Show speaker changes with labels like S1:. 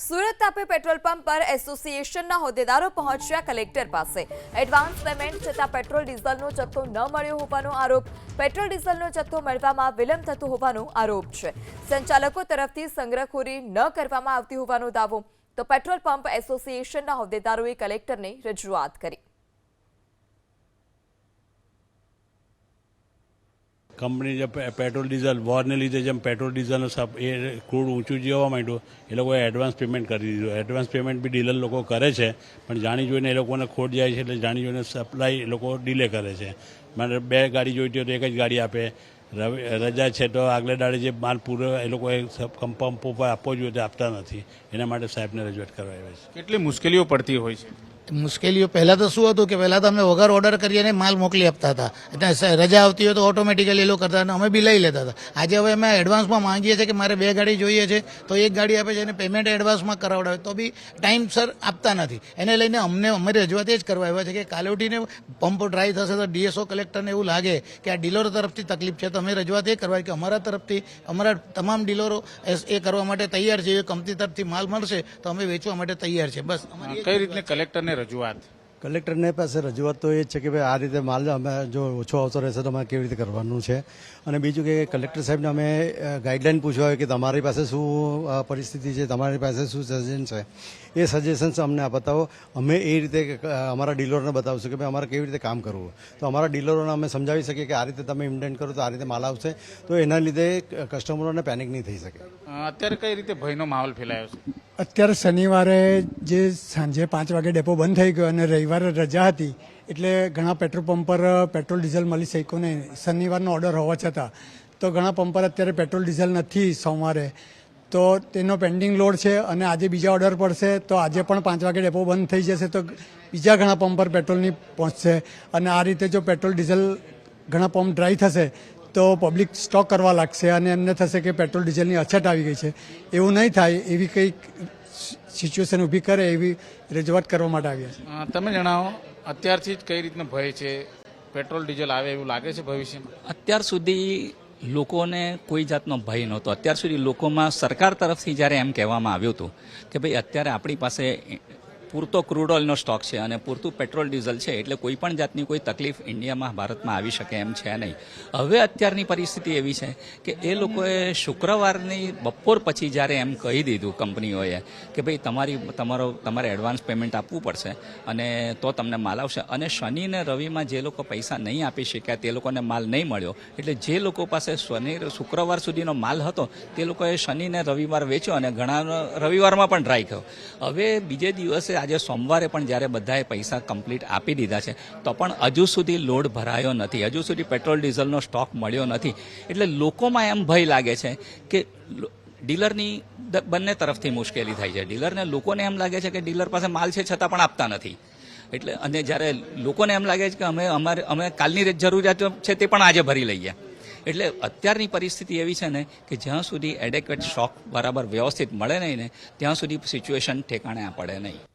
S1: Surat Tapi petrol pump પર એસોસિએશનના હોદ્દેદારો પહોંચ્યા કલેક્ટર પાસે। એડવાન્સ પેમેન્ટ છતાં પેટ્રોલ ડીઝલનો જથ્થો ન મળ્યો હોવાનો આરોપ। પેટ્રોલ ડીઝલનો જથ્થો મળવામાં વિલંબ થતો હોવાનો આરોપ છે। સંચાલકો તરફથી સંગ્રહખોરી ન કરવામાં આવતી હોવાનો દાવો। તો પેટ્રોલ પંપ એસોસિએશનના હોદ્દેદારોએ કલેક્ટરને રજૂઆત કરી।
S2: કંપની જે પેટ્રોલ ડીઝલ વોરને લીધે જેમ પેટ્રોલ ડીઝલનો એ ક્રૂડ ઊંચું જવા માંડ્યું એ લોકોએ એડવાન્સ પેમેન્ટ કરી દીધું। એડવાન્સ પેમેન્ટ બી ડીલર લોકો કરે છે, પણ જાણી જોઈને એ લોકોને ખોટ જાય છે, એટલે જાણી જોઈને સપ્લાય એ લોકો ડીલે કરે છે। મારે 2 ગાડી જોઈતી હોય તો 1 જ ગાડી આપે। રજા છે તો આગલે દાડે જે માલ પૂરો એ લોકોએ પંપો પર આપવો જોઈએ તે આપતા નથી। એના માટે સાહેબને રજૂઆત કરવા આવ્યા છે।
S3: કેટલી મુશ્કેલીઓ પડતી હોય છે?
S4: મુશ્કેલીઓ પહેલાં તો શું હતું કે પહેલાં તો અમે વગર ઓર્ડર કરીને માલ મોકલી આપતા હતા, એટલે રજા આવતી હોય તો ઓટોમેટિકલી એ લોકો કરતા અને અમે બી લઈ લેતા હતા। આજે હવે અમે એડવાન્સમાં માંગીએ છીએ કે મારે 2 ગાડી જોઈએ છે તો 1 ગાડી આપે છે અને પેમેન્ટ એડવાન્સમાં કરાવડાવે તો બી ટાઈમસર આપતા નથી। એને લઈને અમારી રજૂઆત એ જ કરવા આવ્યા છે કે કાલે ઉઠીને પંપ ડ્રાય થશે તો ડીએસઓ કલેક્ટરને એવું લાગે કે આ ડીલરો તરફથી તકલીફ છે, તો અમે રજૂઆત એ કરવા કે અમારા તરફથી અમારા તમામ ડીલરો એ કરવા માટે તૈયાર છે। કંપની તરફથી માલ મળશે તો અમે વેચવા માટે તૈયાર છે। બસ
S3: કઈ રીતે કલેક્ટરને રજૂઆત?
S5: કલેક્ટરને પાસે રજૂઆત તો એ જ છે કે ભાઈ આ રીતે માલ અમે જો ઓછો આવતો રહેશે તો અમારે કેવી રીતે કરવાનું છે। અને બીજું કે કલેક્ટર સાહેબને અમે ગાઈડલાઈન પૂછવા હોય કે તમારી પાસે શું પરિસ્થિતિ છે, તમારી પાસે શું સજેશન છે, એ સજેશન્સ અમને બતાવો। અમે એ રીતે અમારા ડીલરોને બતાવશું કે ભાઈ અમારે કેવી રીતે કામ કરવું, તો અમારા ડીલરોને અમે સમજાવી શકીએ કે આ રીતે તમે ઇમ્પ્લિમેન્ટ કરો તો આ રીતે માલ આવશે, તો એના લીધે કસ્ટમરોને પેનિક નહીં થઈ શકે।
S3: અત્યારે કઈ રીતે ભયનો માહોલ ફેલાયો છે?
S6: અત્યારે શનિવારે જે સાંજે 5 વાગે ડેપો બંધ થઈ ગયો અને રવિવારે રજા હતી, એટલે ઘણા પેટ્રોલ પંપ પર પેટ્રોલ ડીઝલ મળી શક્યું નહીં। શનિવારનો ઓર્ડર હોવા છતાં તો ઘણા પંપ પર અત્યારે પેટ્રોલ ડીઝલ નથી સોમવારે, તો તેનો પેન્ડિંગ લોડ છે અને આજે બીજા ઓર્ડર પડશે તો આજે પણ 5 વાગે ડેપો બંધ થઈ જશે તો બીજા ઘણા પંપ પર પેટ્રોલ નહીં પહોંચશે। અને આ રીતે જો પેટ્રોલ ડીઝલ ઘણા પંપ ડ્રાય થશે તો પબ્લિક સ્ટોક કરવા લાગશે અને એમને થશે કે પેટ્રોલ ડીઝલની અછત આવી ગઈ છે। એવું નહીં થાય એવી કંઈક સિચ્યુએશન ઊભી કરે એવી રજૂઆત કરવા માટે આવ્યા છે।
S3: તમે જણાવો, અત્યારથી જ કઈ રીતનો ભય છે? પેટ્રોલ ડીઝલ આવે એવું લાગે છે ભવિષ્યમાં?
S7: અત્યાર સુધી લોકોને કોઈ જાતનો ભય નહોતો। અત્યાર સુધી લોકોમાં સરકાર તરફથી જ્યારે એમ કહેવામાં આવ્યું હતું કે ભાઈ અત્યારે આપણી પાસે પૂરતો ક્રૂડ ઓઇલનો સ્ટોક છે અને પૂરતું પેટ્રોલ ડીઝલ છે, એટલે કોઈ પણ જાતની કોઈ તકલીફ ઇન્ડિયામાં ભારતમાં આવી શકે એમ છે નહીં। હવે અત્યારની પરિસ્થિતિ એવી છે કે એ લોકોએ શુક્રવારની બપોર પછી જ્યારે એમ કહી દીધું કંપનીઓએ કે ભાઈ તમારે એડવાન્સ પેમેન્ટ આપવું પડશે અને તો તમને માલ આવશે, અને શનિ ને રવિમાં જે લોકો પૈસા નહીં આપી શક્યા તે લોકોને માલ નહીં મળ્યો, એટલે જે લોકો પાસે શુક્રવાર સુધીનો માલ હતો તે લોકોએ શનિ ને રવિવાર વેચ્યો અને ઘણા રવિવારમાં પણ ડ્રાય થયો। હવે બીજે દિવસે આજે સોમવારે પણ જ્યારે બધાએ પૈસા કમ્પ્લીટ આપી દીધા છે તો પણ હજુ સુધી લોડ ભરાયો નથી, હજુ સુધી પેટ્રોલ ડીઝલનો સ્ટોક મળ્યો નથી। એટલે લોકોમાં એમ ભય લાગે છે કે ડીલરની બંને તરફથી મુશ્કેલી થાય છે। ડીલરને લોકોને એમ લાગે છે કે ડીલર પાસે માલ છે છતાં પણ આપતા નથી, એટલે અને જ્યારે લોકોને એમ લાગે છે કે અમે કાલની જરૂરિયાત છે તે પણ આજે ભરી લઈએ। એટલે અત્યારની પરિસ્થિતિ એવી છે ને કે જ્યાં સુધી એડેક્વેટ સ્ટોક બરાબર વ્યવસ્થિત મળે નહીં ને ત્યાં સુધી સિચ્યુએશન ઠેકાણે પડે નહીં।